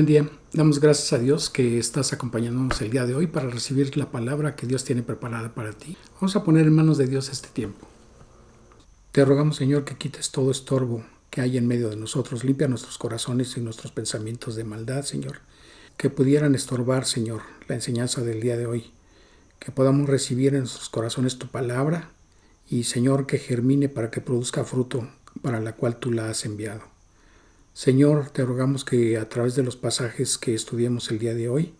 día. Damos gracias a Dios que estás acompañándonos el día de hoy para recibir la palabra que Dios tiene preparada para ti. Vamos a poner en manos de Dios este tiempo. Te rogamos, Señor, que quites todo estorbo que hay en medio de nosotros. Limpia nuestros corazones y nuestros pensamientos de maldad, Señor. Que pudieran estorbar, Señor, la enseñanza del día de hoy. Que podamos recibir en nuestros corazones tu palabra y, Señor, que germine para que produzca fruto para la cual tú la has enviado. Señor, te rogamos que a través de los pasajes que estudiemos el día de hoy,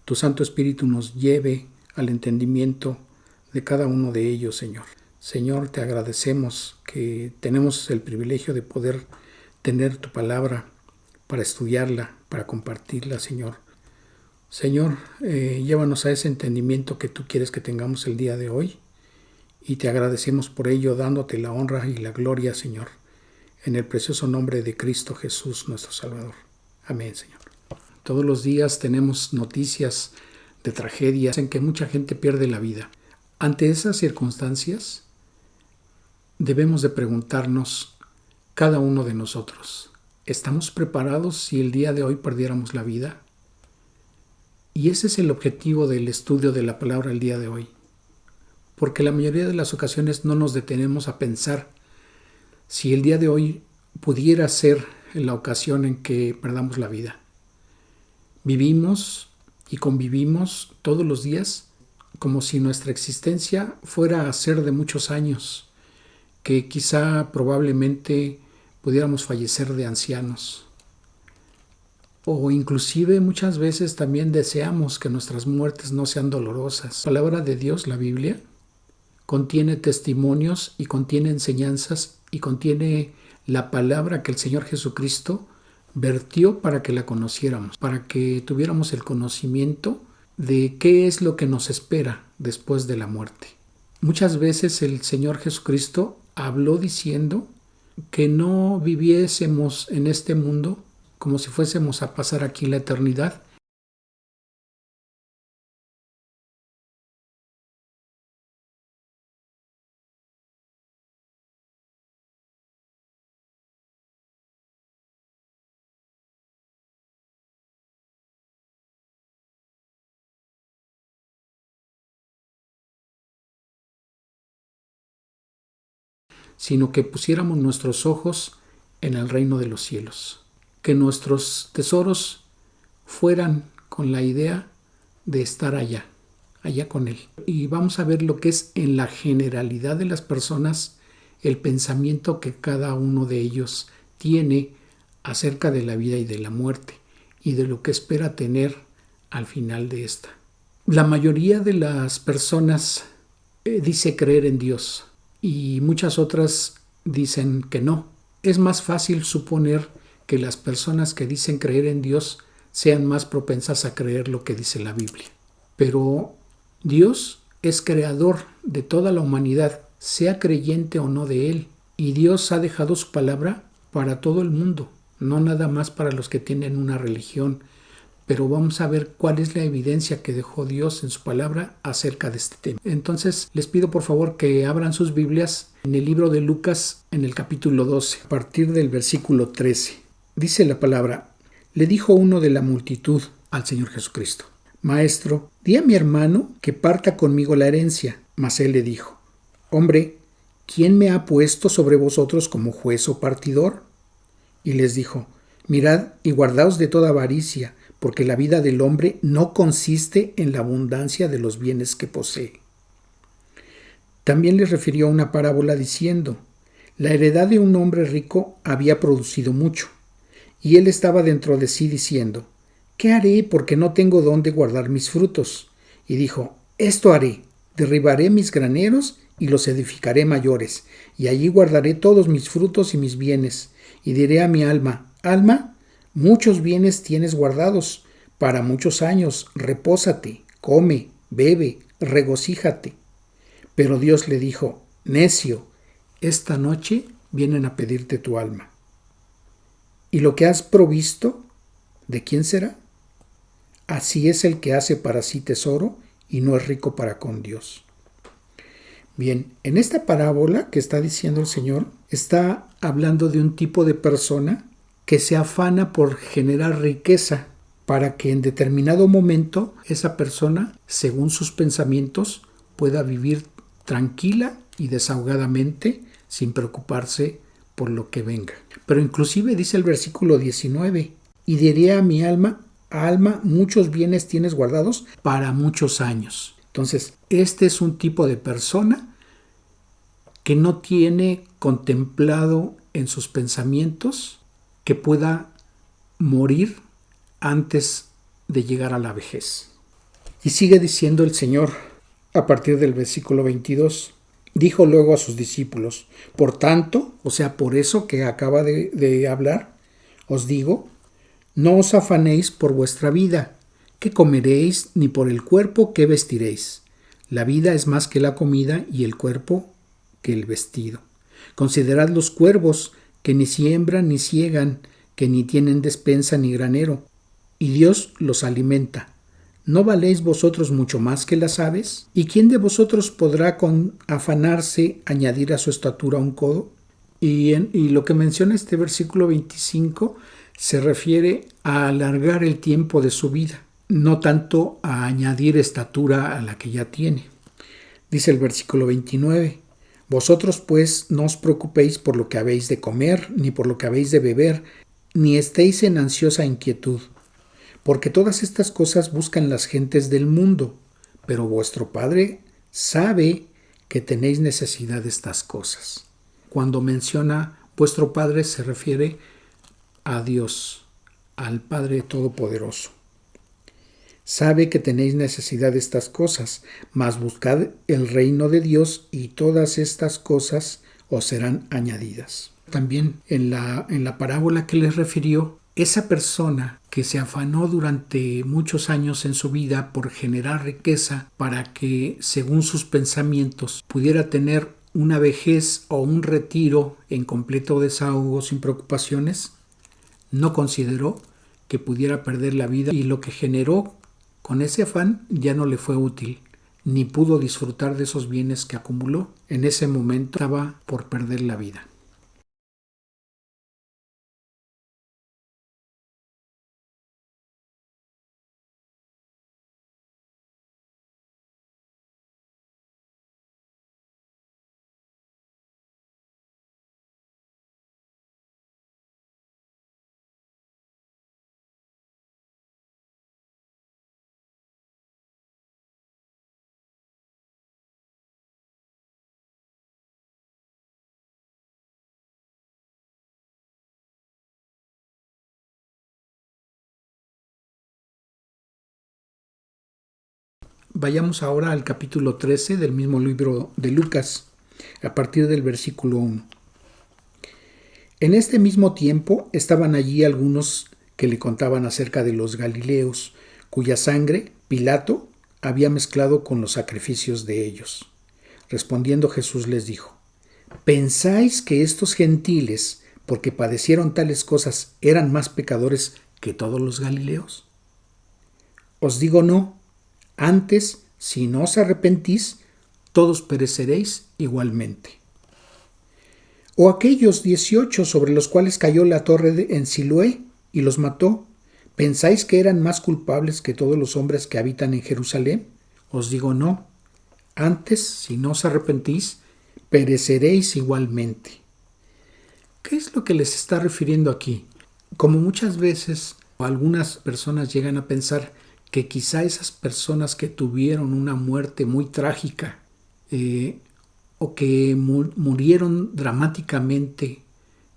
tu Santo Espíritu nos lleve al entendimiento de cada uno de ellos, Señor. Señor, te agradecemos que tenemos el privilegio de poder tener tu palabra para estudiarla, para compartirla, Señor. Señor, llévanos a ese entendimiento que tú quieres que tengamos el día de hoy y te agradecemos por ello, dándote la honra y la gloria, Señor. En el precioso nombre de Cristo Jesús, nuestro Salvador. Amén, Señor. Todos los días tenemos noticias de tragedias en que mucha gente pierde la vida. Ante esas circunstancias, debemos de preguntarnos cada uno de nosotros, ¿estamos preparados si el día de hoy perdiéramos la vida? Y ese es el objetivo del estudio de la palabra el día de hoy. Porque la mayoría de las ocasiones no nos detenemos a pensar si el día de hoy pudiera ser la ocasión en que perdamos la vida. Vivimos y convivimos todos los días como si nuestra existencia fuera a ser de muchos años, que quizá probablemente pudiéramos fallecer de ancianos. O inclusive muchas veces también deseamos que nuestras muertes no sean dolorosas. La palabra de Dios, la Biblia, contiene testimonios y contiene enseñanzas y contiene la palabra que el Señor Jesucristo vertió para que la conociéramos, para que tuviéramos el conocimiento de qué es lo que nos espera después de la muerte. Muchas veces el Señor Jesucristo habló diciendo que no viviésemos en este mundo como si fuésemos a pasar aquí la eternidad, sino que pusiéramos nuestros ojos en el reino de los cielos, que nuestros tesoros fueran con la idea de estar allá con Él. Y vamos a ver lo que es en la generalidad de las personas el pensamiento que cada uno de ellos tiene acerca de la vida y de la muerte y de lo que espera tener al final de esta. La mayoría de las personas dice creer en Dios y muchas otras dicen que no. Es más fácil suponer que las personas que dicen creer en Dios sean más propensas a creer lo que dice la Biblia. Pero Dios es creador de toda la humanidad, sea creyente o no de Él. Y Dios ha dejado su palabra para todo el mundo, no nada más para los que tienen una religión. Pero vamos a ver cuál es la evidencia que dejó Dios en su palabra acerca de este tema. Entonces, les pido por favor que abran sus Biblias en el libro de Lucas, en el capítulo 12, a partir del versículo 13. Dice la palabra: le dijo uno de la multitud al Señor Jesucristo: Maestro, di a mi hermano que parta conmigo la herencia. Mas él le dijo: Hombre, ¿quién me ha puesto sobre vosotros como juez o partidor? Y les dijo: Mirad y guardaos de toda avaricia, porque la vida del hombre no consiste en la abundancia de los bienes que posee. También les refirió una parábola diciendo: la heredad de un hombre rico había producido mucho, y él estaba dentro de sí diciendo: ¿qué haré porque no tengo dónde guardar mis frutos? Y dijo: esto haré, derribaré mis graneros y los edificaré mayores, y allí guardaré todos mis frutos y mis bienes, y diré a mi alma: alma, muchos bienes tienes guardados, para muchos años, repósate, come, bebe, regocíjate. Pero Dios le dijo: necio, esta noche vienen a pedirte tu alma. ¿Y lo que has provisto, de quién será? Así es el que hace para sí tesoro y no es rico para con Dios. Bien, en esta parábola que está diciendo el Señor, está hablando de un tipo de persona que se afana por generar riqueza para que en determinado momento esa persona, según sus pensamientos, pueda vivir tranquila y desahogadamente sin preocuparse por lo que venga. Pero inclusive dice el versículo 19, y diré a mi alma, muchos bienes tienes guardados para muchos años. Entonces, este es un tipo de persona que no tiene contemplado en sus pensamientos que pueda morir antes de llegar a la vejez. Y sigue diciendo el Señor a partir del versículo 22. Dijo luego a sus discípulos, por tanto, o sea, por eso que acaba de hablar, os digo, no os afanéis por vuestra vida, qué comeréis, ni por el cuerpo, qué vestiréis. La vida es más que la comida y el cuerpo que el vestido. Considerad los cuervos, que ni siembran ni siegan, que ni tienen despensa ni granero, y Dios los alimenta. ¿No valéis vosotros mucho más que las aves? ¿Y quién de vosotros podrá con afanarse añadir a su estatura un codo? Y lo que menciona este versículo 25 se refiere a alargar el tiempo de su vida, no tanto a añadir estatura a la que ya tiene. Dice el versículo 29, vosotros pues no os preocupéis por lo que habéis de comer, ni por lo que habéis de beber, ni estéis en ansiosa inquietud, porque todas estas cosas buscan las gentes del mundo, pero vuestro Padre sabe que tenéis necesidad de estas cosas. Cuando menciona vuestro Padre se refiere a Dios, al Padre Todopoderoso. Sabe que tenéis necesidad de estas cosas, mas buscad el reino de Dios y todas estas cosas os serán añadidas. También en la parábola que les refirió, esa persona que se afanó durante muchos años en su vida por generar riqueza para que, según sus pensamientos, pudiera tener una vejez o un retiro en completo desahogo sin preocupaciones, no consideró que pudiera perder la vida y lo que generó con ese afán ya no le fue útil, ni pudo disfrutar de esos bienes que acumuló. En ese momento estaba por perder la vida. Vayamos ahora al capítulo 13 del mismo libro de Lucas, a partir del versículo 1. En este mismo tiempo estaban allí algunos que le contaban acerca de los Galileos, cuya sangre Pilato había mezclado con los sacrificios de ellos. Respondiendo Jesús les dijo, ¿pensáis que estos gentiles, porque padecieron tales cosas, eran más pecadores que todos los Galileos? Os digo no. Antes, si no os arrepentís, todos pereceréis igualmente. O aquellos 18 sobre los cuales cayó la torre en Siloé y los mató, ¿pensáis que eran más culpables que todos los hombres que habitan en Jerusalén? Os digo no. Antes, si no os arrepentís, pereceréis igualmente. ¿Qué es lo que les está refiriendo aquí? Como muchas veces algunas personas llegan a pensar que quizá esas personas que tuvieron una muerte muy trágica o que murieron dramáticamente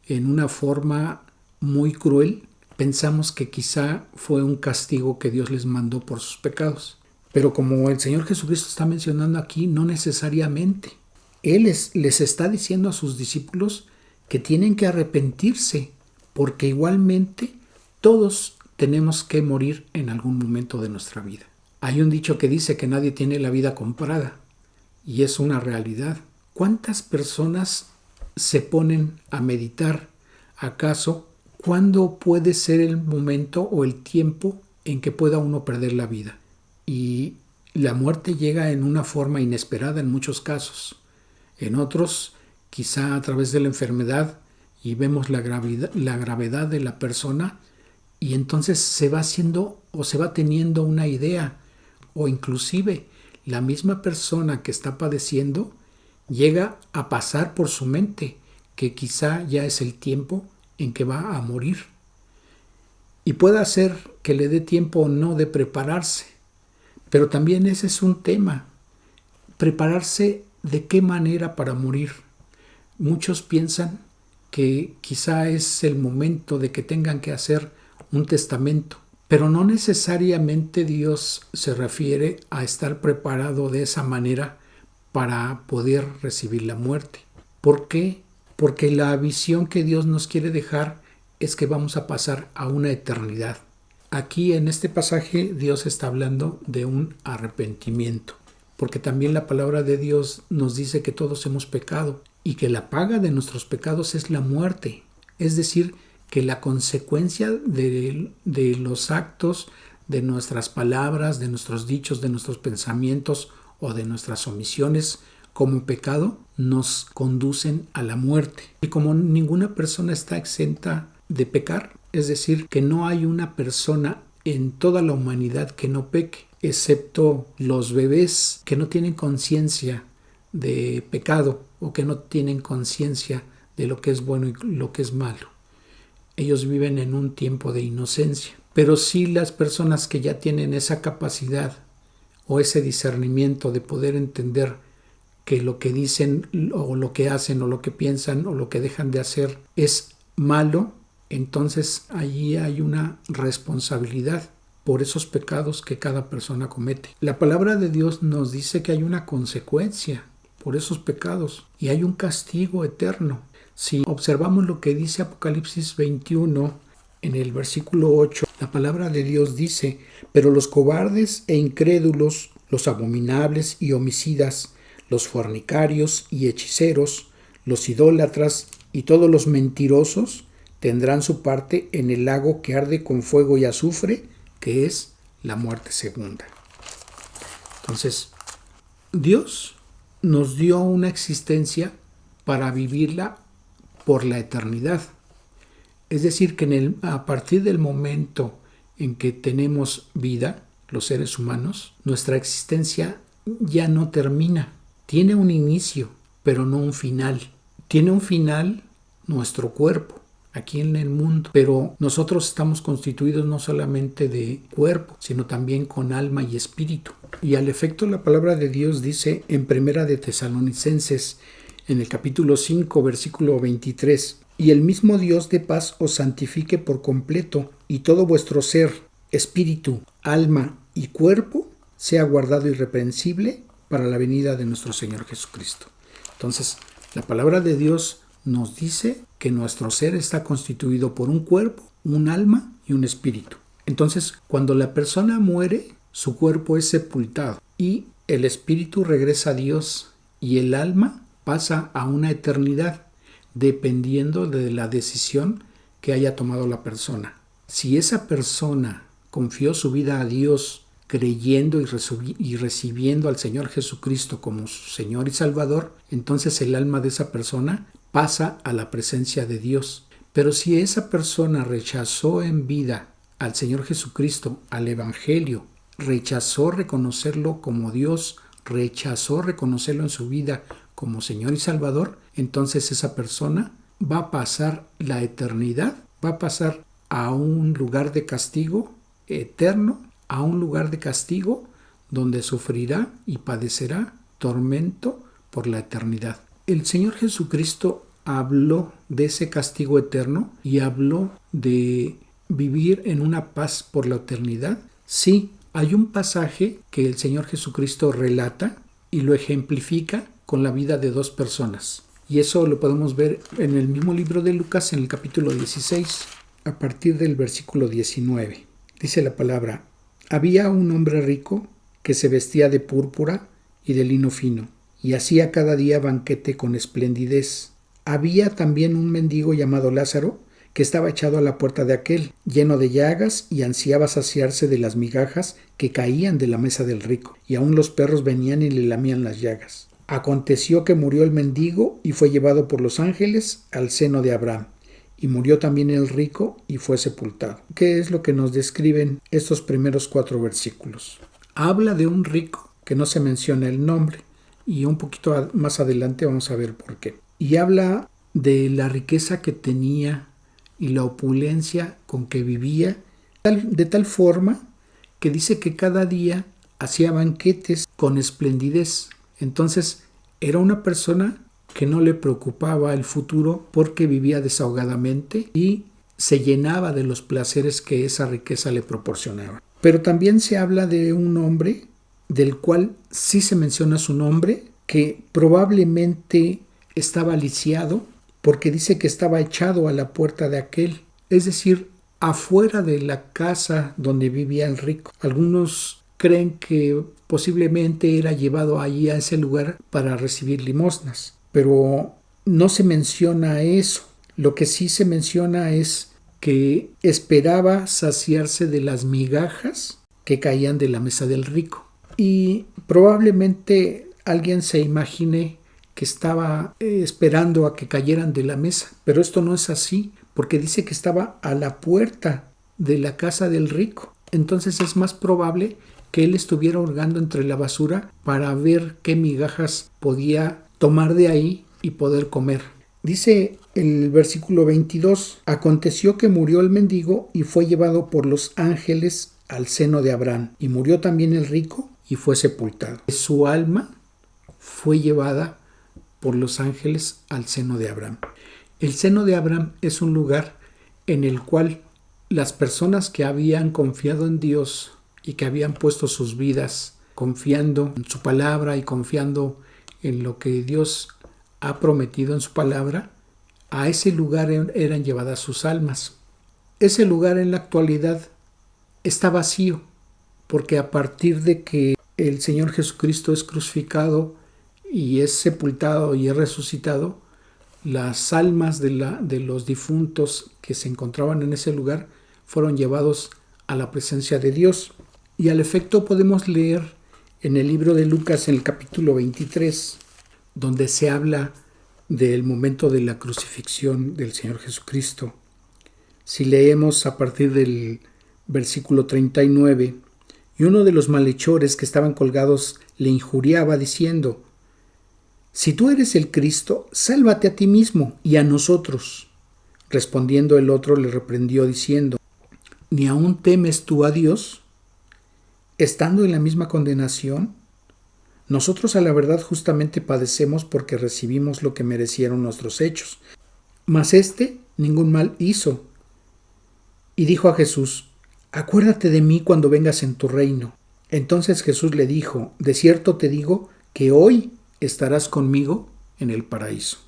en una forma muy cruel, pensamos que quizá fue un castigo que Dios les mandó por sus pecados. Pero como el Señor Jesucristo está mencionando aquí, no necesariamente. Él les está diciendo a sus discípulos que tienen que arrepentirse, porque igualmente todos tenemos que morir en algún momento de nuestra vida. Hay un dicho que dice que nadie tiene la vida comprada, y es una realidad. ¿Cuántas personas se ponen a meditar, acaso, cuándo puede ser el momento o el tiempo en que pueda uno perder la vida? Y la muerte llega en una forma inesperada en muchos casos. En otros, quizá a través de la enfermedad, y vemos la gravedad de la persona, Y entonces se va haciendo o se va teniendo una idea, o inclusive la misma persona que está padeciendo llega a pasar por su mente que quizá ya es el tiempo en que va a morir. Y puede ser que le dé tiempo o no de prepararse. Pero también ese es un tema. Prepararse de qué manera para morir. Muchos piensan que quizá es el momento de que tengan que hacer un testamento. Pero no necesariamente Dios se refiere a estar preparado de esa manera para poder recibir la muerte. ¿Por qué? Porque la visión que Dios nos quiere dejar es que vamos a pasar a una eternidad. Aquí en este pasaje Dios está hablando de un arrepentimiento, porque también la palabra de Dios nos dice que todos hemos pecado y que la paga de nuestros pecados es la muerte. Es decir, que la consecuencia de los actos, de nuestras palabras, de nuestros dichos, de nuestros pensamientos o de nuestras omisiones como pecado nos conducen a la muerte. Y como ninguna persona está exenta de pecar, es decir, que no hay una persona en toda la humanidad que no peque, excepto los bebés que no tienen conciencia de pecado o que no tienen conciencia de lo que es bueno y lo que es malo. Ellos viven en un tiempo de inocencia. Pero sí las personas que ya tienen esa capacidad o ese discernimiento de poder entender que lo que dicen o lo que hacen o lo que piensan o lo que dejan de hacer es malo, entonces allí hay una responsabilidad por esos pecados que cada persona comete. La palabra de Dios nos dice que hay una consecuencia por esos pecados y hay un castigo eterno. Si observamos lo que dice Apocalipsis 21 en el versículo 8, la palabra de Dios dice: pero los cobardes e incrédulos, los abominables y homicidas, los fornicarios y hechiceros, los idólatras y todos los mentirosos tendrán su parte en el lago que arde con fuego y azufre, que es la muerte segunda. Entonces, Dios nos dio una existencia para vivirla por la eternidad. Es decir, que a partir del momento en que tenemos vida, los seres humanos, nuestra existencia ya no termina. Tiene un inicio, pero no un final. Tiene un final nuestro cuerpo, aquí en el mundo, pero nosotros estamos constituidos no solamente de cuerpo, sino también con alma y espíritu. Y al efecto la palabra de Dios dice en Primera de Tesalonicenses, en el capítulo 5, versículo 23, y el mismo Dios de paz os santifique por completo, y todo vuestro ser, espíritu, alma y cuerpo sea guardado irreprensible para la venida de nuestro Señor Jesucristo. Entonces, la palabra de Dios nos dice que nuestro ser está constituido por un cuerpo, un alma y un espíritu. Entonces, cuando la persona muere, su cuerpo es sepultado y el espíritu regresa a Dios y el alma pasa a una eternidad, dependiendo de la decisión que haya tomado la persona. Si esa persona confió su vida a Dios, creyendo y recibiendo al Señor Jesucristo como su Señor y Salvador, entonces el alma de esa persona pasa a la presencia de Dios. Pero si esa persona rechazó en vida al Señor Jesucristo, al Evangelio, rechazó reconocerlo como Dios, rechazó reconocerlo en su vida como Señor y Salvador, entonces esa persona va a pasar la eternidad, va a pasar a un lugar de castigo eterno, a un lugar de castigo donde sufrirá y padecerá tormento por la eternidad. El Señor Jesucristo habló de ese castigo eterno y habló de vivir en una paz por la eternidad. Sí, hay un pasaje que el Señor Jesucristo relata y lo ejemplifica con la vida de dos personas. Y eso lo podemos ver en el mismo libro de Lucas, en el capítulo 16, a partir del versículo 19. Dice la palabra: había un hombre rico que se vestía de púrpura y de lino fino, y hacía cada día banquete con esplendidez. Había también un mendigo llamado Lázaro, que estaba echado a la puerta de aquel, lleno de llagas, y ansiaba saciarse de las migajas que caían de la mesa del rico, y aun los perros venían y le lamían las llagas. Aconteció que murió el mendigo y fue llevado por los ángeles al seno de Abraham. y murió también el rico y fue sepultado. ¿Qué es lo que nos describen estos primeros 4 versículos? Habla de un rico que no se menciona el nombre, y un poquito más adelante vamos a ver por qué. Y habla de la riqueza que tenía y la opulencia con que vivía, de tal forma que dice que cada día hacía banquetes con esplendidez. Entonces era una persona que no le preocupaba el futuro porque vivía desahogadamente y se llenaba de los placeres que esa riqueza le proporcionaba. Pero también se habla de un hombre del cual sí se menciona su nombre, que probablemente estaba lisiado porque dice que estaba echado a la puerta de aquel, es decir, afuera de la casa donde vivía el rico. Algunos creen que posiblemente era llevado allí a ese lugar para recibir limosnas, pero no se menciona eso. Lo que sí se menciona es que esperaba saciarse de las migajas que caían de la mesa del rico. Y probablemente alguien se imagine que estaba esperando a que cayeran de la mesa, pero esto no es así, porque dice que estaba a la puerta de la casa del rico. Entonces es más probable que él estuviera hurgando entre la basura para ver qué migajas podía tomar de ahí y poder comer. Dice el versículo 22, aconteció que murió el mendigo y fue llevado por los ángeles al seno de Abraham, y murió también el rico y fue sepultado. Su alma fue llevada por los ángeles al seno de Abraham. El seno de Abraham es un lugar en el cual las personas que habían confiado en Dios y que habían puesto sus vidas confiando en su palabra y confiando en lo que Dios ha prometido en su palabra, a ese lugar eran llevadas sus almas. Ese lugar en la actualidad está vacío, porque a partir de que el Señor Jesucristo es crucificado y es sepultado y es resucitado, las almas de los difuntos que se encontraban en ese lugar fueron llevados a la presencia de Dios. Y al efecto podemos leer en el libro de Lucas, en el capítulo 23, donde se habla del momento de la crucifixión del Señor Jesucristo. Si leemos a partir del versículo 39, y uno de los malhechores que estaban colgados le injuriaba diciendo, si tú eres el Cristo, sálvate a ti mismo y a nosotros. Respondiendo el otro le reprendió diciendo, ¿ni aún temes tú a Dios, estando en la misma condenación? Nosotros a la verdad justamente padecemos porque recibimos lo que merecieron nuestros hechos, mas éste ningún mal hizo. Y dijo a Jesús, acuérdate de mí cuando vengas en tu reino. Entonces Jesús le dijo, de cierto te digo que hoy estarás conmigo en el paraíso.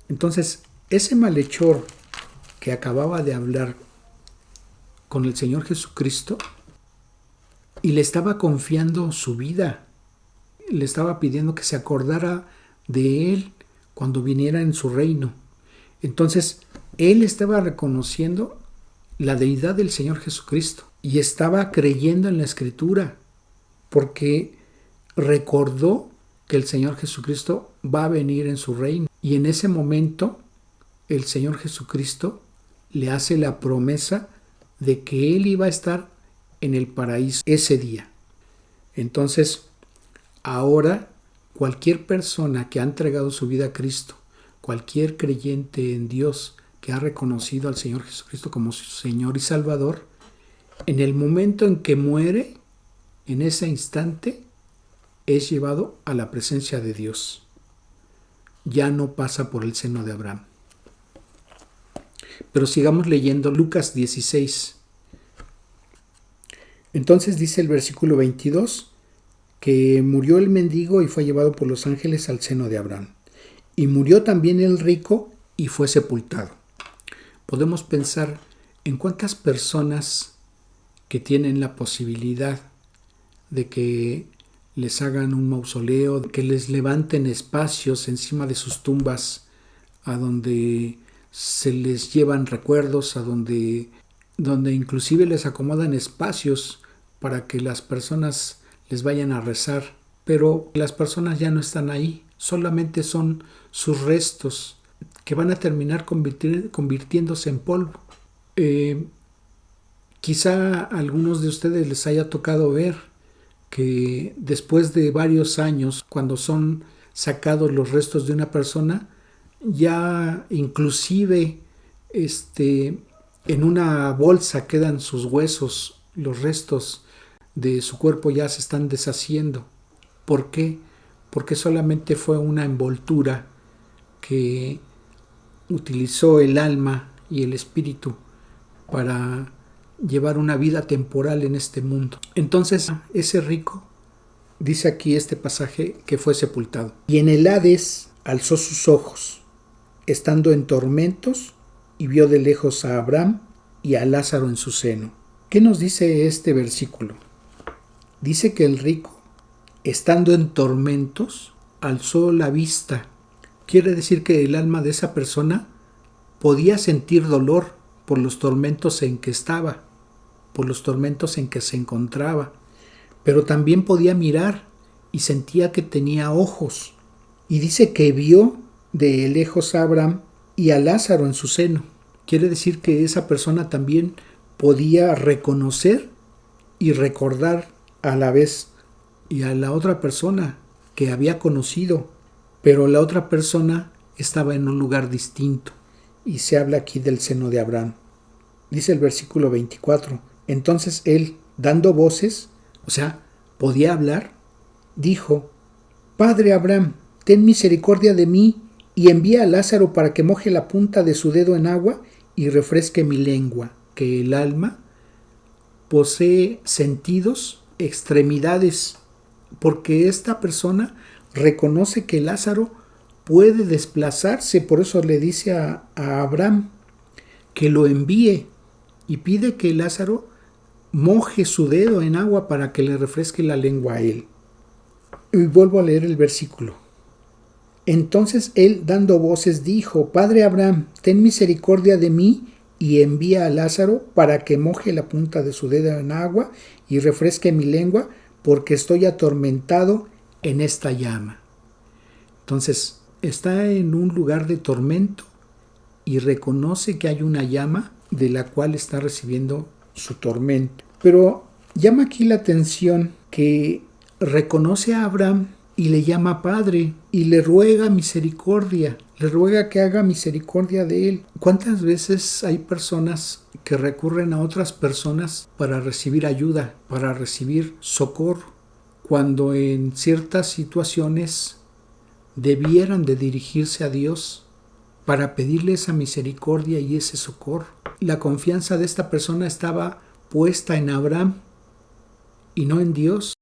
Entonces, ese malhechor que acababa de hablar con el Señor Jesucristo y le estaba confiando su vida, le estaba pidiendo que se acordara de él cuando viniera en su reino. Entonces, él estaba reconociendo la deidad del Señor Jesucristo y estaba creyendo en la Escritura porque recordó que el Señor Jesucristo va a venir en su reino. Y en ese momento el Señor Jesucristo le hace la promesa de que Él iba a estar en el paraíso ese día. Entonces, ahora cualquier persona que ha entregado su vida a Cristo, cualquier creyente en Dios que ha reconocido al Señor Jesucristo como su Señor y Salvador, en el momento en que muere, en ese instante, es llevado a la presencia de Dios. Ya no pasa por el seno de Abraham. Pero sigamos leyendo Lucas 16. Entonces dice el versículo 22 que murió el mendigo y fue llevado por los ángeles al seno de Abraham. Y murió también el rico y fue sepultado. Podemos pensar en cuántas personas que tienen la posibilidad de que les hagan un mausoleo, que les levanten espacios encima de sus tumbas, a donde se les llevan recuerdos, a donde inclusive les acomodan espacios para que las personas les vayan a rezar. Pero las personas ya no están ahí, solamente son sus restos que van a terminar convirtiéndose en polvo. Quizá a algunos de ustedes les haya tocado ver que después de varios años, cuando son sacados los restos de una persona, ya inclusive en una bolsa quedan sus huesos, los restos de su cuerpo ya se están deshaciendo. ¿Por qué? Porque solamente fue una envoltura que utilizó el alma y el espíritu para llevar una vida temporal en este mundo. Entonces, ese rico, dice aquí este pasaje, que fue sepultado. Y en el Hades alzó sus ojos, estando en tormentos, y vio de lejos a Abraham y a Lázaro en su seno. ¿Qué nos dice este versículo? Dice que el rico, estando en tormentos, alzó la vista. Quiere decir que el alma de esa persona podía sentir dolor por los tormentos en que estaba, por los tormentos en que se encontraba, pero también podía mirar y sentía que tenía ojos. Y dice que vio de lejos a Abraham y a Lázaro en su seno. Quiere decir que esa persona también podía reconocer y recordar a la vez y a la otra persona que había conocido, pero la otra persona estaba en un lugar distinto. Y se habla aquí del seno de Abraham. Dice el versículo 24, entonces él, dando voces, o sea, podía hablar, dijo, Padre Abraham, ten misericordia de mí y envía a Lázaro para que moje la punta de su dedo en agua y refresque mi lengua, que el alma posee sentidos, extremidades, porque esta persona reconoce que Lázaro puede desplazarse, por eso le dice a Abraham que lo envíe y pide que Lázaro moje su dedo en agua para que le refresque la lengua a él. Y vuelvo a leer el versículo. Entonces él, dando voces, dijo, Padre Abraham, ten misericordia de mí y envía a Lázaro para que moje la punta de su dedo en agua y refresque mi lengua, porque estoy atormentado en esta llama. Entonces, está en un lugar de tormento y reconoce que hay una llama de la cual está recibiendo su tormento. Pero llama aquí la atención que reconoce a Abraham y le llama padre y le ruega misericordia, le ruega que haga misericordia de él. ¿Cuántas veces hay personas que recurren a otras personas para recibir ayuda, para recibir socorro, cuando en ciertas situaciones debieran de dirigirse a Dios para pedirle esa misericordia y ese socorro? La confianza de esta persona estaba puesta en Abraham y no en Dios.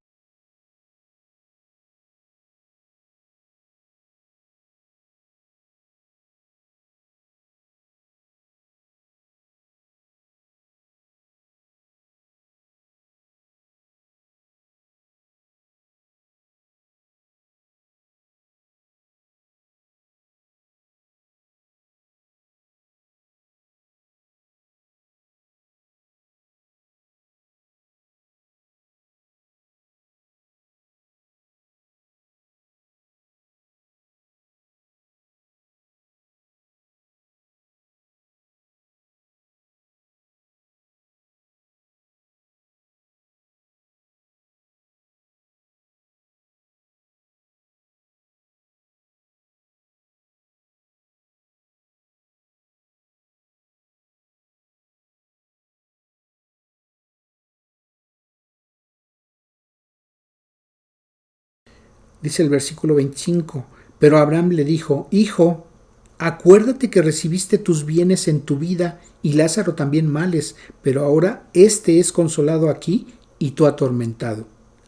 Dice el versículo 25, pero Abraham le dijo, Hijo, acuérdate que recibiste tus bienes en tu vida y Lázaro también males, pero ahora éste es consolado aquí y tú atormentado.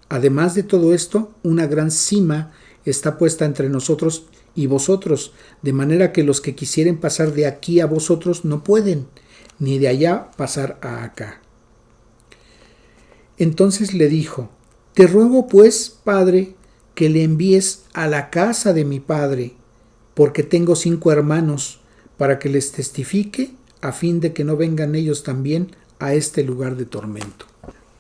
Además de todo esto, una gran sima está puesta entre nosotros y vosotros, de manera que los que quisieren pasar de aquí a vosotros no pueden, ni de allá pasar a acá. Entonces le dijo, Te ruego pues, Padre, que le envíes a la casa de mi padre, porque tengo 5 hermanos, para que les testifique, a fin de que no vengan ellos también a este lugar de tormento.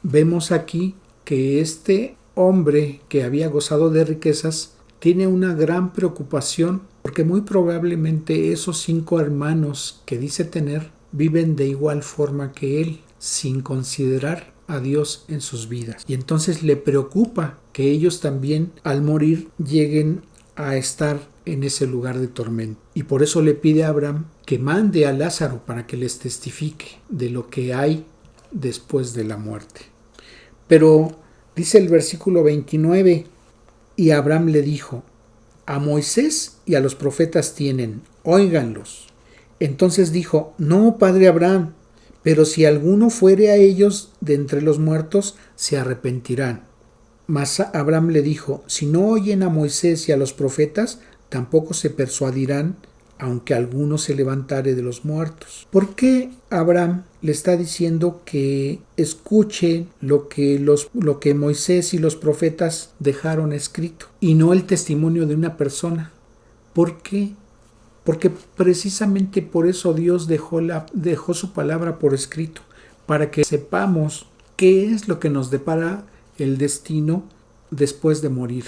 Vemos aquí que este hombre que había gozado de riquezas tiene una gran preocupación porque muy probablemente esos 5 hermanos que dice tener viven de igual forma que él, sin considerar a Dios en sus vidas. Y entonces le preocupa que ellos también al morir lleguen a estar en ese lugar de tormento. Y por eso le pide a Abraham que mande a Lázaro para que les testifique de lo que hay después de la muerte. Pero dice el versículo 29, y Abraham le dijo: a Moisés y a los profetas tienen, óiganlos. Entonces dijo: no, padre Abraham, pero si alguno fuere a ellos de entre los muertos, se arrepentirán. Mas Abraham le dijo: si no oyen a Moisés y a los profetas, tampoco se persuadirán, aunque alguno se levantare de los muertos. ¿Por qué Abraham le está diciendo que escuche lo que Moisés y los profetas dejaron escrito y no el testimonio de una persona? ¿Por qué? Porque precisamente por eso Dios dejó su palabra por escrito, para que sepamos qué es lo que nos depara el destino después de morir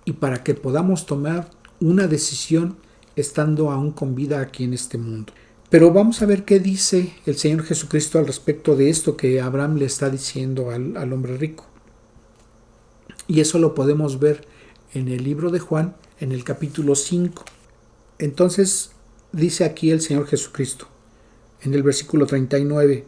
y para que podamos tomar una decisión estando aún con vida aquí en este mundo. Pero vamos a ver qué dice el Señor Jesucristo al respecto de esto que Abraham le está diciendo al hombre rico. Y eso lo podemos ver en el libro de Juan, en el capítulo 5. Entonces dice aquí el Señor Jesucristo, en el versículo 39,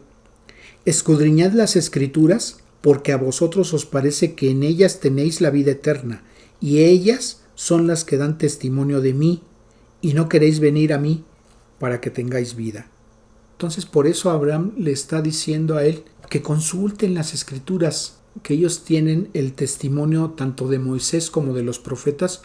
escudriñad las Escrituras, porque a vosotros os parece que en ellas tenéis la vida eterna, y ellas son las que dan testimonio de mí, y no queréis venir a mí para que tengáis vida. Entonces por eso Abraham le está diciendo a él que consulten las Escrituras, que ellos tienen el testimonio tanto de Moisés como de los profetas,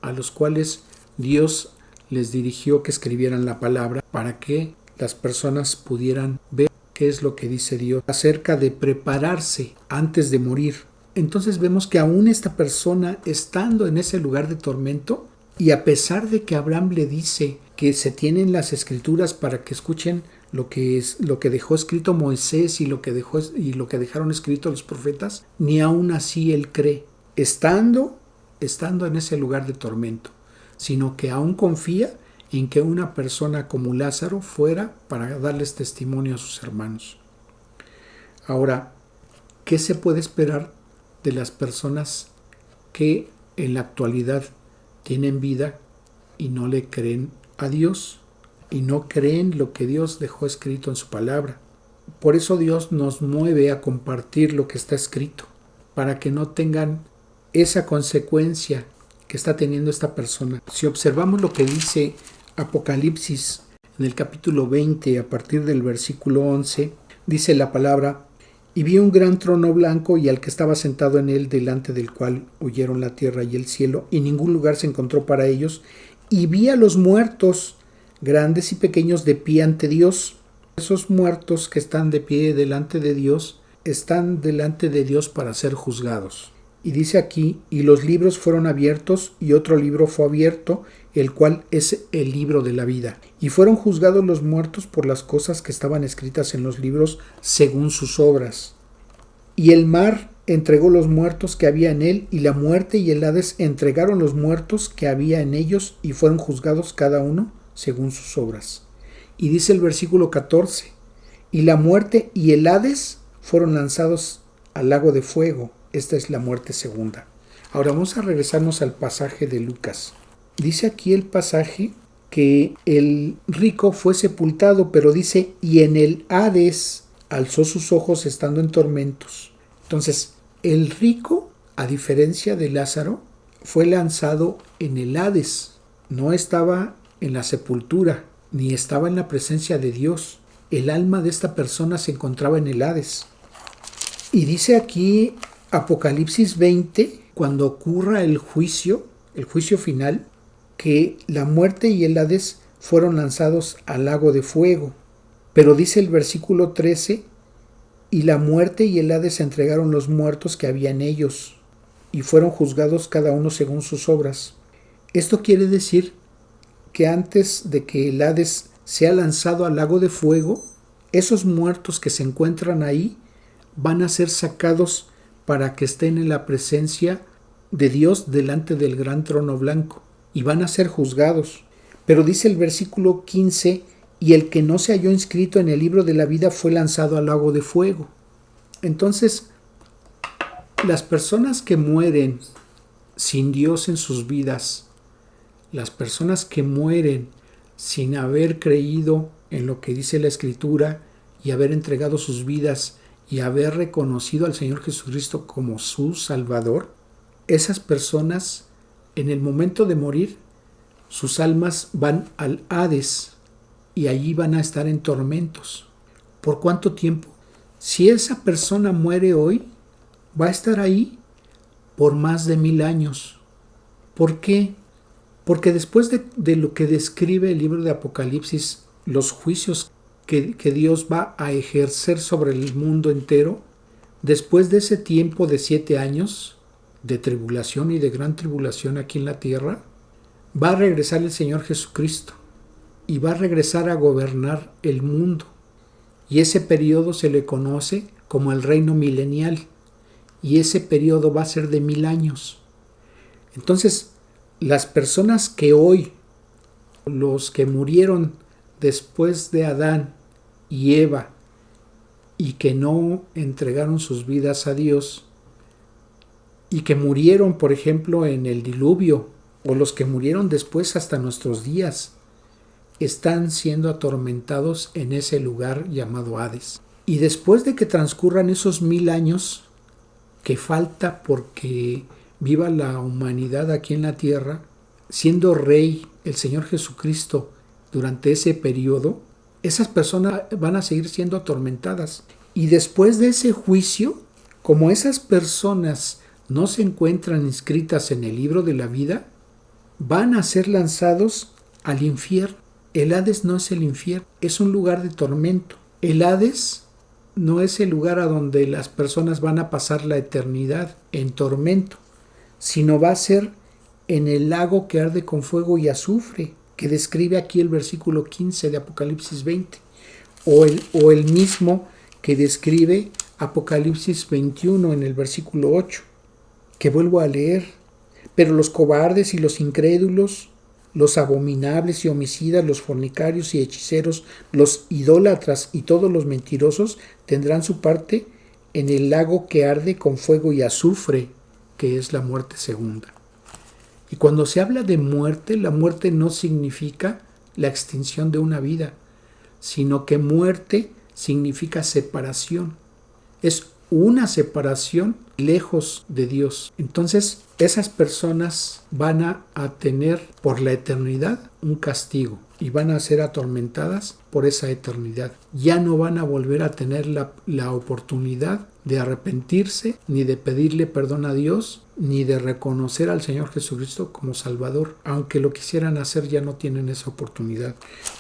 a los cuales Dios les dirigió que escribieran la palabra para que las personas pudieran ver qué es lo que dice Dios acerca de prepararse antes de morir. Entonces vemos que aún esta persona, estando en ese lugar de tormento, y a pesar de que Abraham le dice que se tienen las Escrituras para que escuchen lo que dejó escrito Moisés y lo que dejaron escrito los profetas, ni aún así él cree, estando en ese lugar de tormento, sino que aún confía en que una persona como Lázaro fuera para darles testimonio a sus hermanos. Ahora, ¿qué se puede esperar de las personas que en la actualidad tienen vida y no le creen a Dios y no creen lo que Dios dejó escrito en su palabra? Por eso Dios nos mueve a compartir lo que está escrito, para que no tengan esa consecuencia que está teniendo esta persona. Si observamos lo que dice Apocalipsis en el capítulo 20, a partir del versículo 11, dice la palabra: y vi un gran trono blanco y al que estaba sentado en él, delante del cual huyeron la tierra y el cielo, y ningún lugar se encontró para ellos. Y vi a los muertos, grandes y pequeños, de pie ante Dios. Esos muertos que están de pie delante de Dios, están delante de Dios para ser juzgados. Y dice aquí: y los libros fueron abiertos, y otro libro fue abierto, el cual es el libro de la vida. Y fueron juzgados los muertos por las cosas que estaban escritas en los libros según sus obras. Y el mar entregó los muertos que había en él, y la muerte y el Hades entregaron los muertos que había en ellos, y fueron juzgados cada uno según sus obras. Y dice el versículo 14: y la muerte y el Hades fueron lanzados al lago de fuego. Esta es la muerte segunda. Ahora vamos a regresarnos al pasaje de Lucas. Dice aquí el pasaje que el rico fue sepultado, pero dice: y en el Hades alzó sus ojos estando en tormentos. Entonces, el rico, a diferencia de Lázaro, fue lanzado en el Hades. No estaba en la sepultura, ni estaba en la presencia de Dios. El alma de esta persona se encontraba en el Hades. Y dice aquí Apocalipsis 20, cuando ocurra el juicio final, que la muerte y el Hades fueron lanzados al lago de fuego. Pero dice el versículo 13: y la muerte y el Hades entregaron los muertos que había en ellos, y fueron juzgados cada uno según sus obras. Esto quiere decir que antes de que el Hades sea lanzado al lago de fuego, esos muertos que se encuentran ahí van a ser sacados para que estén en la presencia de Dios delante del gran trono blanco, y van a ser juzgados. Pero dice el versículo 15, y el que no se halló inscrito en el libro de la vida fue lanzado al lago de fuego. Entonces, las personas que mueren sin Dios en sus vidas, las personas que mueren sin haber creído en lo que dice la Escritura y haber entregado sus vidas y haber reconocido al Señor Jesucristo como su Salvador, esas personas en el momento de morir, sus almas van al Hades y allí van a estar en tormentos. ¿Por cuánto tiempo? Si esa persona muere hoy, va a estar ahí por más de 1000 años. ¿Por qué? Porque después de lo que describe el libro de Apocalipsis, los juicios que Dios va a ejercer sobre el mundo entero, después de ese tiempo de 7 años de tribulación y de gran tribulación aquí en la tierra, va a regresar el Señor Jesucristo y va a regresar a gobernar el mundo. Y ese periodo se le conoce como el reino milenial. Y ese periodo va a ser de 1000 años. Entonces, las personas que hoy, los que murieron después de Adán y Eva, y que no entregaron sus vidas a Dios, y que murieron, por ejemplo, en el diluvio, o los que murieron después hasta nuestros días, están siendo atormentados en ese lugar llamado Hades. Y después de que transcurran esos 1000 años, que falta porque viva la humanidad aquí en la tierra, siendo rey el Señor Jesucristo durante ese periodo, esas personas van a seguir siendo atormentadas. Y después de ese juicio, como esas personas no se encuentran inscritas en el libro de la vida, van a ser lanzados al infierno. El Hades no es el infierno, es un lugar de tormento. El Hades no es el lugar a donde las personas van a pasar la eternidad en tormento, sino va a ser en el lago que arde con fuego y azufre, que describe aquí el versículo 15 de Apocalipsis 20, o el mismo que describe Apocalipsis 21 en el versículo 8, que vuelvo a leer. Pero los cobardes y los incrédulos, los abominables y homicidas, los fornicarios y hechiceros, los idólatras y todos los mentirosos tendrán su parte en el lago que arde con fuego y azufre, que es la muerte segunda. Y cuando se habla de muerte, la muerte no significa la extinción de una vida, sino que muerte significa separación. Es una separación lejos de Dios. Entonces, esas personas van a tener por la eternidad un castigo y van a ser atormentadas por esa eternidad. Ya no van a volver a tener la oportunidad de arrepentirse, ni de pedirle perdón a Dios, ni de reconocer al Señor Jesucristo como Salvador. Aunque lo quisieran hacer, ya no tienen esa oportunidad,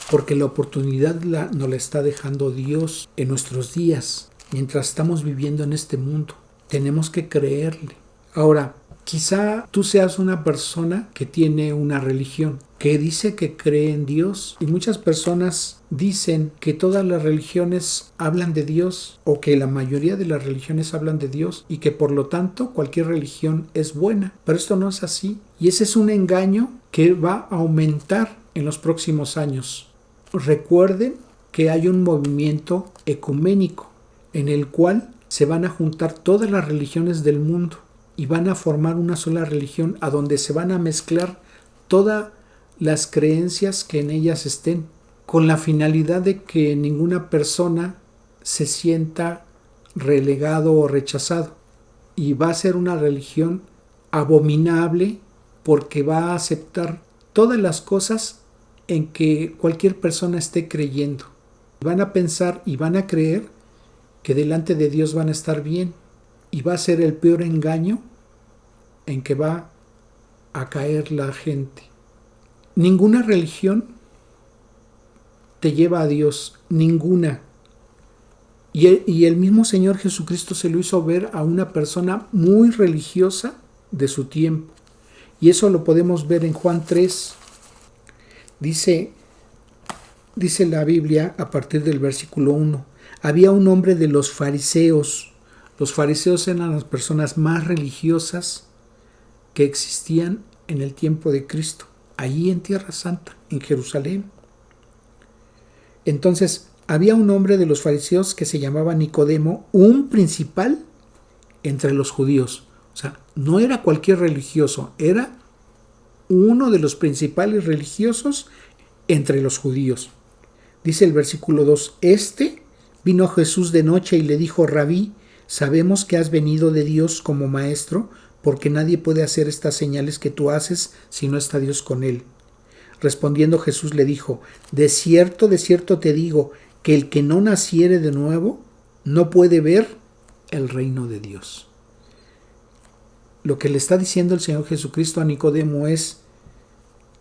porque la oportunidad nos la está dejando Dios en nuestros días, mientras estamos viviendo en este mundo. Tenemos que creerle. Ahora, quizá tú seas una persona que tiene una religión, que dice que cree en Dios, y muchas personas dicen que todas las religiones hablan de Dios, o que la mayoría de las religiones hablan de Dios, y que por lo tanto cualquier religión es buena. Pero esto no es así, y ese es un engaño que va a aumentar en los próximos años. Recuerden que hay un movimiento ecuménico en el cual se van a juntar todas las religiones del mundo y van a formar una sola religión, a donde se van a mezclar todas las creencias que en ellas estén, con la finalidad de que ninguna persona se sienta relegado o rechazado. Y va a ser una religión abominable, porque va a aceptar todas las cosas en que cualquier persona esté creyendo. Van a pensar y van a creer que delante de Dios van a estar bien, y va a ser el peor engaño en que va a caer la gente. Ninguna religión te lleva a Dios, ninguna. Y el mismo Señor Jesucristo se lo hizo ver a una persona muy religiosa de su tiempo. Y eso lo podemos ver en Juan 3. Dice la Biblia a partir del versículo 1. Había un hombre de los fariseos. Los fariseos eran las personas más religiosas que existían en el tiempo de Cristo. allí en Tierra Santa, en Jerusalén. Entonces, había un hombre de los fariseos que se llamaba Nicodemo, un principal entre los judíos. O sea, no era cualquier religioso, era uno de los principales religiosos entre los judíos. Dice el versículo 2, vino a Jesús de noche y le dijo: Rabí, sabemos que has venido de Dios como maestro, porque nadie puede hacer estas señales que tú haces si no está Dios con él. Respondiendo Jesús le dijo: de cierto te digo, que el que no naciere de nuevo no puede ver el reino de Dios. Lo que le está diciendo el Señor Jesucristo a Nicodemo es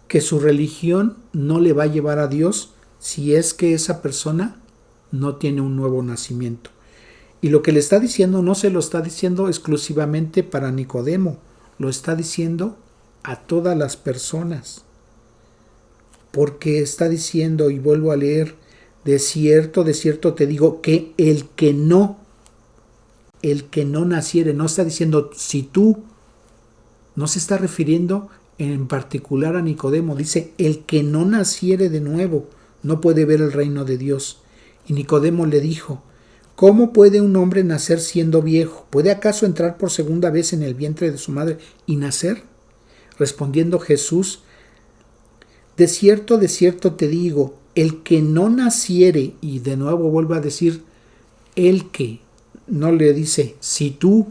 que su religión no le va a llevar a Dios si es que esa persona no tiene un nuevo nacimiento. Y lo que le está diciendo no se lo está diciendo exclusivamente para Nicodemo, lo está diciendo a todas las personas. Porque está diciendo, y vuelvo a leer, de cierto te digo, que el que no naciere, no está diciendo si tú, no se está refiriendo en particular a Nicodemo, dice el que no naciere de nuevo no puede ver el reino de Dios. Y Nicodemo le dijo: ¿cómo puede un hombre nacer siendo viejo? ¿Puede acaso entrar por segunda vez en el vientre de su madre y nacer? Respondiendo Jesús: de cierto te digo, el que no naciere, y de nuevo vuelvo a decir, el que, no le dice si tú,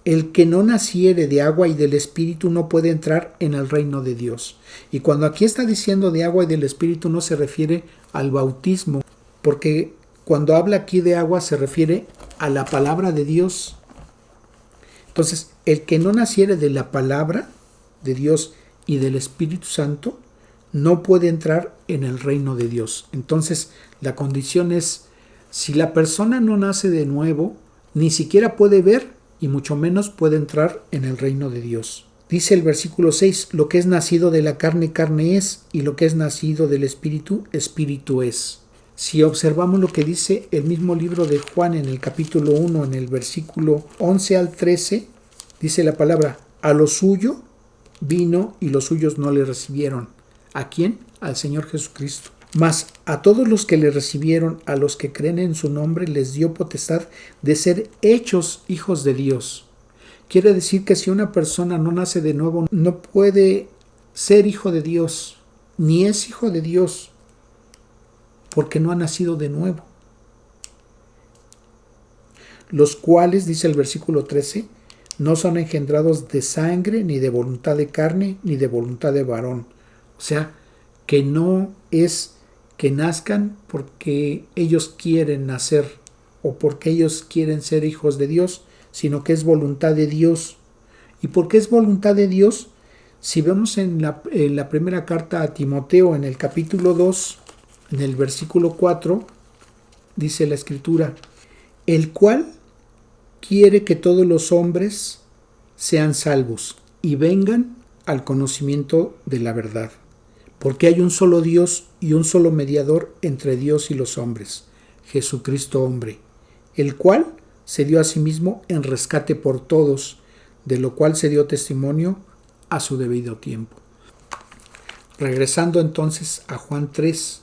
el que no naciere de agua y del Espíritu no puede entrar en el reino de Dios. Y cuando aquí está diciendo de agua y del Espíritu no se refiere al bautismo, porque cuando habla aquí de agua se refiere a la palabra de Dios. Entonces, el que no naciere de la palabra de Dios y del Espíritu Santo no puede entrar en el reino de Dios. Entonces, la condición es, si la persona no nace de nuevo, ni siquiera puede ver y mucho menos puede entrar en el reino de Dios. Dice el versículo 6, lo que es nacido de la carne, carne es, y lo que es nacido del Espíritu, Espíritu es. Si observamos lo que dice el mismo libro de Juan en el capítulo 1, en el versículo 11 al 13, dice la palabra: a lo suyo vino y los suyos no le recibieron. ¿A quién? Al Señor Jesucristo. Mas a todos los que le recibieron, a los que creen en su nombre, les dio potestad de ser hechos hijos de Dios. Quiere decir que si una persona no nace de nuevo, no puede ser hijo de Dios, ni es hijo de Dios, porque no ha nacido de nuevo. Los cuales, dice el versículo 13, no son engendrados de sangre, ni de voluntad de carne, ni de voluntad de varón. O sea, que no es que nazcan porque ellos quieren nacer o porque ellos quieren ser hijos de Dios, sino que es voluntad de Dios. ¿Y por qué es voluntad de Dios? Si vemos en la primera carta a Timoteo, en el capítulo 2, en el versículo 4, dice la Escritura: el cual quiere que todos los hombres sean salvos y vengan al conocimiento de la verdad. Porque hay un solo Dios y un solo mediador entre Dios y los hombres, Jesucristo hombre, el cual se dio a sí mismo en rescate por todos, de lo cual se dio testimonio a su debido tiempo. Regresando entonces a Juan 3,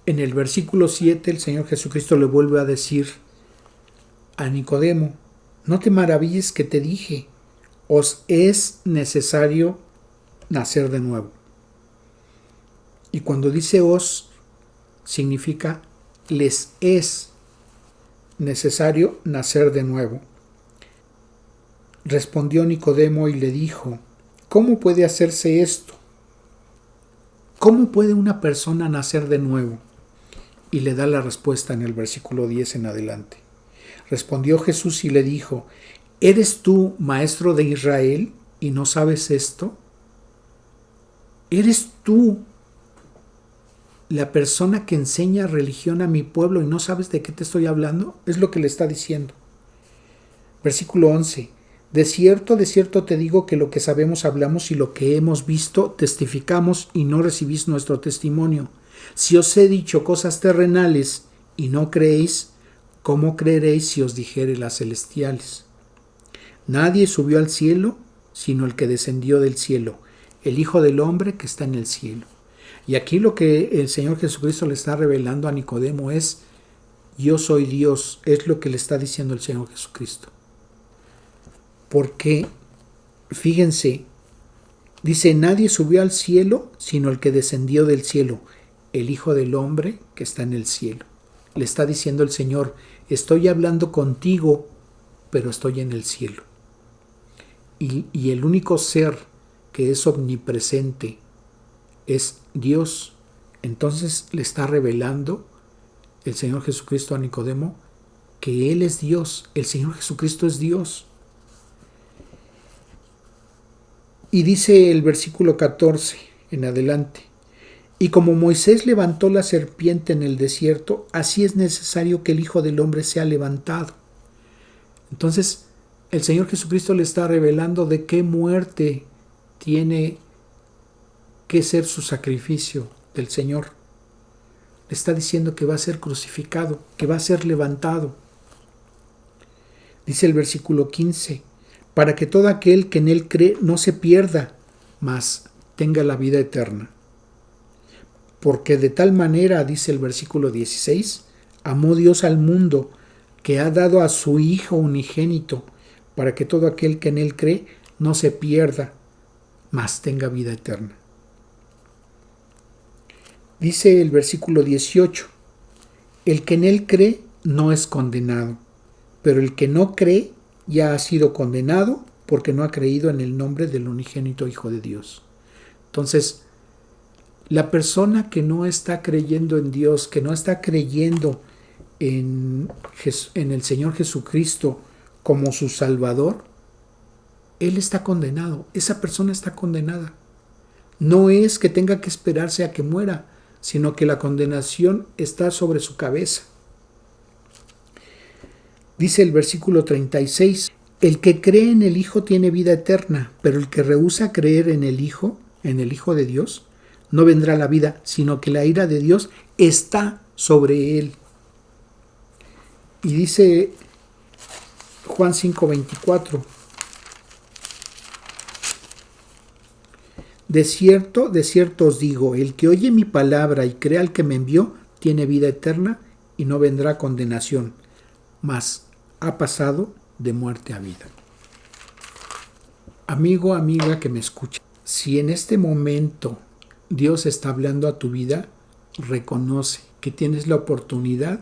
en el versículo 7 el Señor Jesucristo le vuelve a decir a Nicodemo: no te maravilles que te dije, os es necesario nacer de nuevo. Y cuando dice os, significa les es necesario nacer de nuevo. Respondió Nicodemo y le dijo: ¿cómo puede hacerse esto? ¿Cómo puede una persona nacer de nuevo? Y le da la respuesta en el versículo 10 en adelante. Respondió Jesús y le dijo: ¿eres tú maestro de Israel y no sabes esto? ¿Eres tú la persona que enseña religión a mi pueblo y no sabes de qué te estoy hablando? Es lo que le está diciendo. Versículo 11. De cierto te digo que lo que sabemos hablamos y lo que hemos visto testificamos y no recibís nuestro testimonio. Si os he dicho cosas terrenales y no creéis, ¿cómo creeréis si os dijere las celestiales? Nadie subió al cielo sino el que descendió del cielo, el Hijo del Hombre que está en el cielo. Y aquí lo que el Señor Jesucristo le está revelando a Nicodemo es: yo soy Dios, es lo que le está diciendo el Señor Jesucristo. Porque, fíjense, dice: nadie subió al cielo sino el que descendió del cielo, el Hijo del Hombre que está en el cielo. Le está diciendo el Señor: estoy hablando contigo, pero estoy en el cielo. Y el único ser que es omnipresente es Dios. Entonces le está revelando el Señor Jesucristo a Nicodemo que Él es Dios, el Señor Jesucristo es Dios. Y dice el versículo 14 en adelante: y como Moisés levantó la serpiente en el desierto, así es necesario que el Hijo del Hombre sea levantado. Entonces, el Señor Jesucristo le está revelando de qué muerte tiene que ser su sacrificio del Señor. Le está diciendo que va a ser crucificado, que va a ser levantado. Dice el versículo 15: para que todo aquel que en Él cree no se pierda, mas tenga la vida eterna. Porque de tal manera, dice el versículo 16, amó Dios al mundo, que ha dado a su Hijo unigénito, para que todo aquel que en Él cree no se pierda, mas tenga vida eterna. Dice el versículo 18: el que en Él cree no es condenado, pero el que no cree ya ha sido condenado porque no ha creído en el nombre del unigénito Hijo de Dios. Entonces, la persona que no está creyendo en Dios, que no está creyendo en el Señor Jesucristo como su Salvador, él está condenado, esa persona está condenada. No es que tenga que esperarse a que muera, sino que la condenación está sobre su cabeza. Dice el versículo 36: el que cree en el Hijo tiene vida eterna, pero el que rehúsa creer en el Hijo de Dios, no vendrá la vida, sino que la ira de Dios está sobre él. Y dice Juan 5:24: de cierto os digo, el que oye mi palabra y crea al que me envió, tiene vida eterna y no vendrá condenación, mas ha pasado de muerte a vida. Amigo, amiga que me escucha, si en este momento Dios está hablando a tu vida, reconoce que tienes la oportunidad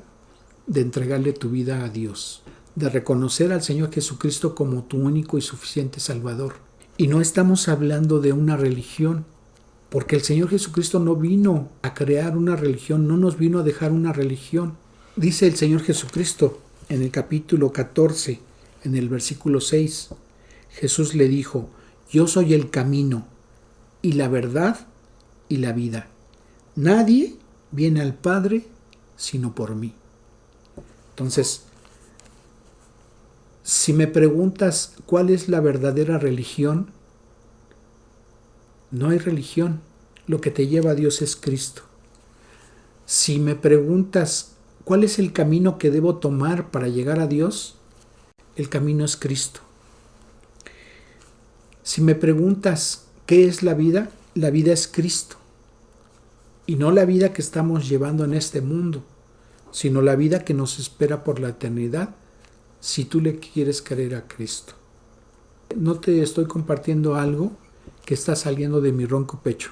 de entregarle tu vida a Dios, de reconocer al Señor Jesucristo como tu único y suficiente Salvador. Y no estamos hablando de una religión, porque el Señor Jesucristo no vino a crear una religión, no nos vino a dejar una religión. Dice el Señor Jesucristo en el capítulo 14, en el versículo 6, Jesús le dijo: yo soy el camino y la verdad y la vida. Nadie viene al Padre sino por mí. Entonces, si me preguntas cuál es la verdadera religión, no hay religión. Lo que te lleva a Dios es Cristo. Si me preguntas cuál es el camino que debo tomar para llegar a Dios, el camino es Cristo. Si me preguntas qué es la vida es Cristo. Y no la vida que estamos llevando en este mundo, sino la vida que nos espera por la eternidad, si tú le quieres creer a Cristo. No te estoy compartiendo algo que está saliendo de mi ronco pecho.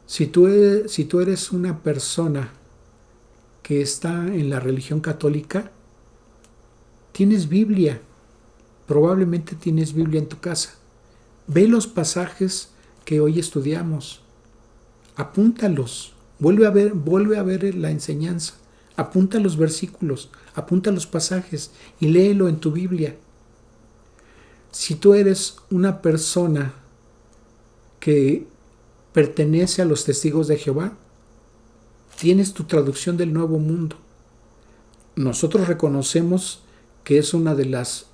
Si tú eres una persona que está en la religión católica, tienes Biblia. Probablemente tienes Biblia en tu casa. Ve los pasajes que hoy estudiamos. Apúntalos. Vuelve a ver la enseñanza. Apunta los versículos, apunta los pasajes y léelo en tu Biblia. Si tú eres una persona que pertenece a los testigos de Jehová, tienes tu traducción del Nuevo Mundo. Nosotros reconocemos que es una de las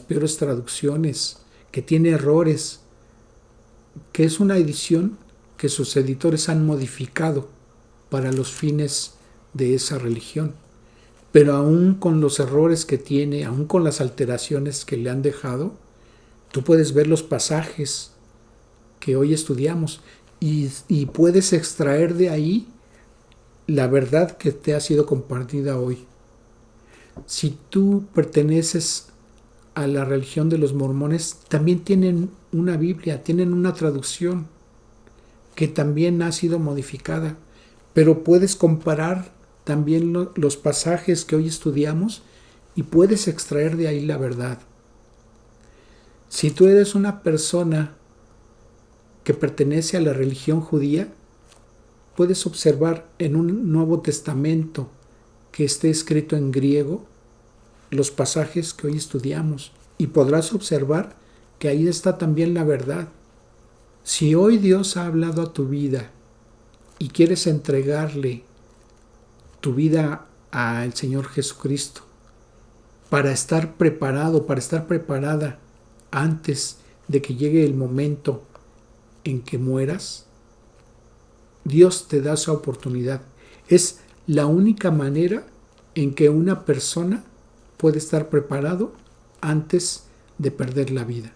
peores traducciones, que tiene errores, que es una edición que sus editores han modificado para los fines de esa religión. Pero aún con los errores que tiene, aún con las alteraciones que le han dejado, tú puedes ver los pasajes que hoy estudiamos y puedes extraer de ahí la verdad que te ha sido compartida hoy. Si tú perteneces a la religión de los mormones, también tienen una Biblia, tienen una traducción que también ha sido modificada, pero puedes comparar también los pasajes que hoy estudiamos y puedes extraer de ahí la verdad. Si tú eres una persona que pertenece a la religión judía, puedes observar en un Nuevo Testamento que esté escrito en griego los pasajes que hoy estudiamos y podrás observar que ahí está también la verdad. Si hoy Dios ha hablado a tu vida y quieres entregarle tu vida al Señor Jesucristo para estar preparado, para estar preparada antes de que llegue el momento en que mueras, Dios te da esa oportunidad. Es la única manera en que una persona puede estar preparado antes de perder la vida.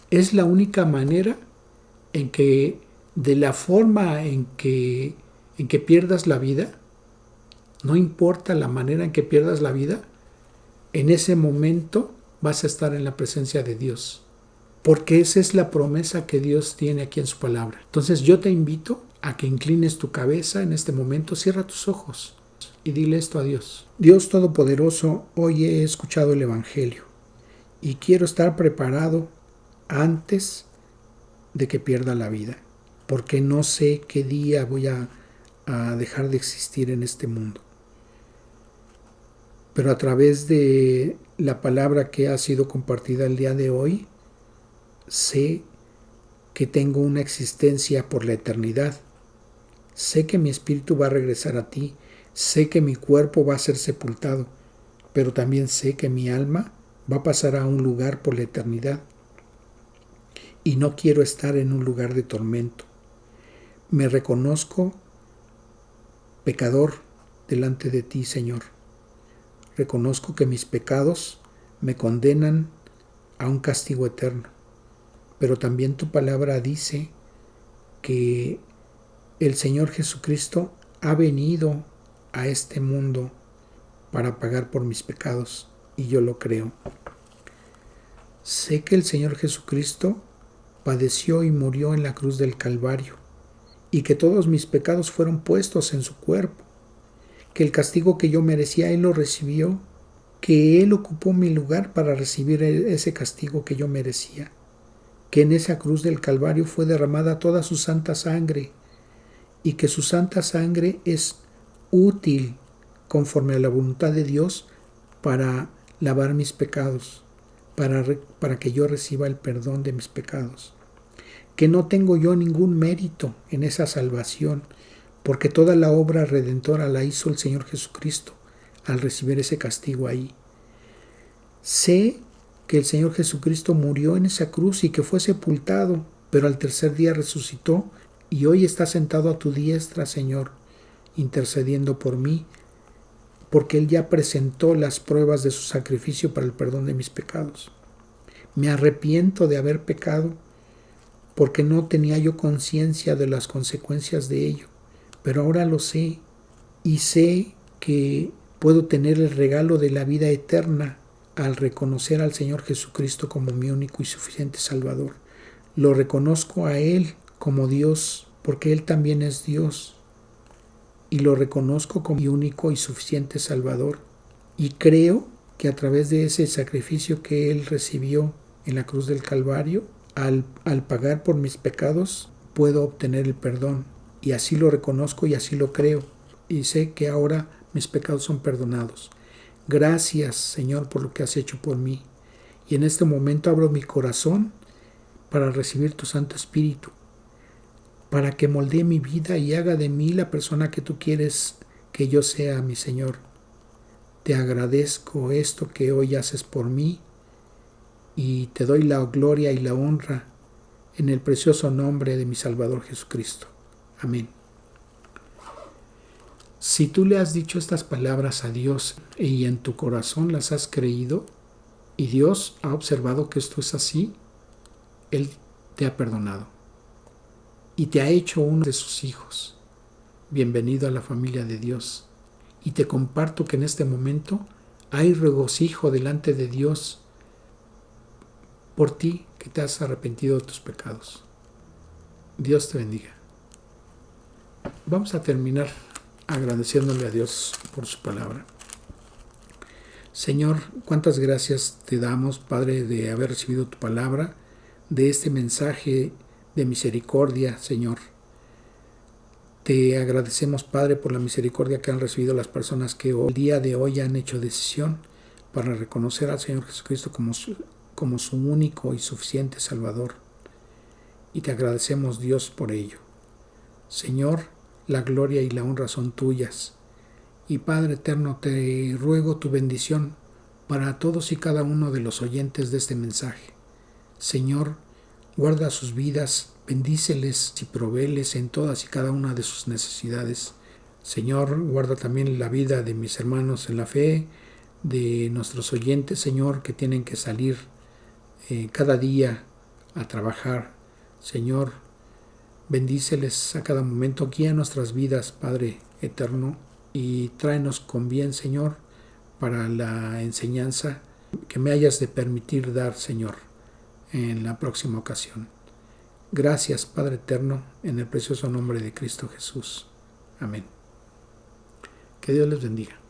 Es la única manera en que, de la forma en que pierdas la vida, no importa la manera en que pierdas la vida, en ese momento vas a estar en la presencia de Dios. Porque esa es la promesa que Dios tiene aquí en su palabra. Entonces yo te invito a que inclines tu cabeza en este momento, cierra tus ojos y dile esto a Dios. Dios Todopoderoso, hoy he escuchado el Evangelio y quiero estar preparado antes de que pierda la vida, porque no sé qué día voy a dejar de existir en este mundo. Pero a través de la palabra que ha sido compartida el día de hoy, sé que tengo una existencia por la eternidad. Sé que mi espíritu va a regresar a ti. Sé que mi cuerpo va a ser sepultado. Pero también sé que mi alma va a pasar a un lugar por la eternidad. Y no quiero estar en un lugar de tormento. Me reconozco pecador delante de ti, Señor. Reconozco que mis pecados me condenan a un castigo eterno. Pero también tu palabra dice que el Señor Jesucristo ha venido a este mundo para pagar por mis pecados, y yo lo creo. Sé que el Señor Jesucristo padeció y murió en la cruz del Calvario, y que todos mis pecados fueron puestos en su cuerpo, que el castigo que yo merecía Él lo recibió, que Él ocupó mi lugar para recibir ese castigo que yo merecía, que en esa cruz del Calvario fue derramada toda su santa sangre, y que su santa sangre es útil conforme a la voluntad de Dios para lavar mis pecados, para que yo reciba el perdón de mis pecados. Que no tengo yo ningún mérito en esa salvación, porque toda la obra redentora la hizo el Señor Jesucristo al recibir ese castigo ahí. Sé que el Señor Jesucristo murió en esa cruz y que fue sepultado, pero al tercer día resucitó y hoy está sentado a tu diestra, Señor, intercediendo por mí, porque Él ya presentó las pruebas de su sacrificio para el perdón de mis pecados. Me arrepiento de haber pecado, porque no tenía yo conciencia de las consecuencias de ello, pero ahora lo sé, y sé que puedo tener el regalo de la vida eterna al reconocer al Señor Jesucristo como mi único y suficiente Salvador. Lo reconozco a Él como Dios, porque Él también es Dios, y lo reconozco como mi único y suficiente Salvador, y creo que a través de ese sacrificio que Él recibió en la cruz del Calvario, al pagar por mis pecados, puedo obtener el perdón, y así lo reconozco y así lo creo, y sé que ahora mis pecados son perdonados. Gracias, Señor, por lo que has hecho por mí, y en este momento abro mi corazón para recibir tu Santo Espíritu, para que moldee mi vida y haga de mí la persona que tú quieres que yo sea, mi Señor. Te agradezco esto que hoy haces por mí y te doy la gloria y la honra en el precioso nombre de mi Salvador Jesucristo. Amén. Si tú le has dicho estas palabras a Dios y en tu corazón las has creído y Dios ha observado que esto es así, Él te ha perdonado. y te ha hecho uno de sus hijos. Bienvenido a la familia de Dios. Y te comparto que en este momento hay regocijo delante de Dios por ti que te has arrepentido de tus pecados. Dios te bendiga. Vamos a terminar agradeciéndole a Dios por su palabra. Señor, cuántas gracias te damos, Padre, de haber recibido tu palabra, de este mensaje de misericordia, Señor. Te agradecemos, Padre, por la misericordia que han recibido las personas que el día de hoy han hecho decisión para reconocer al Señor Jesucristo como su único y suficiente Salvador. Y te agradecemos, Dios, por ello. Señor, la gloria y la honra son tuyas. Y Padre eterno, te ruego tu bendición para todos y cada uno de los oyentes de este mensaje. Señor, guarda sus vidas, bendíceles y provéeles en todas y cada una de sus necesidades. Señor, guarda también la vida de mis hermanos en la fe, de nuestros oyentes, Señor, que tienen que salir cada día a trabajar. Señor, bendíceles a cada momento, guía nuestras vidas, Padre eterno, y tráenos con bien, Señor, para la enseñanza que me hayas de permitir dar, Señor, en la próxima ocasión. Gracias, Padre eterno, en el precioso nombre de Cristo Jesús. Amén. Que Dios les bendiga.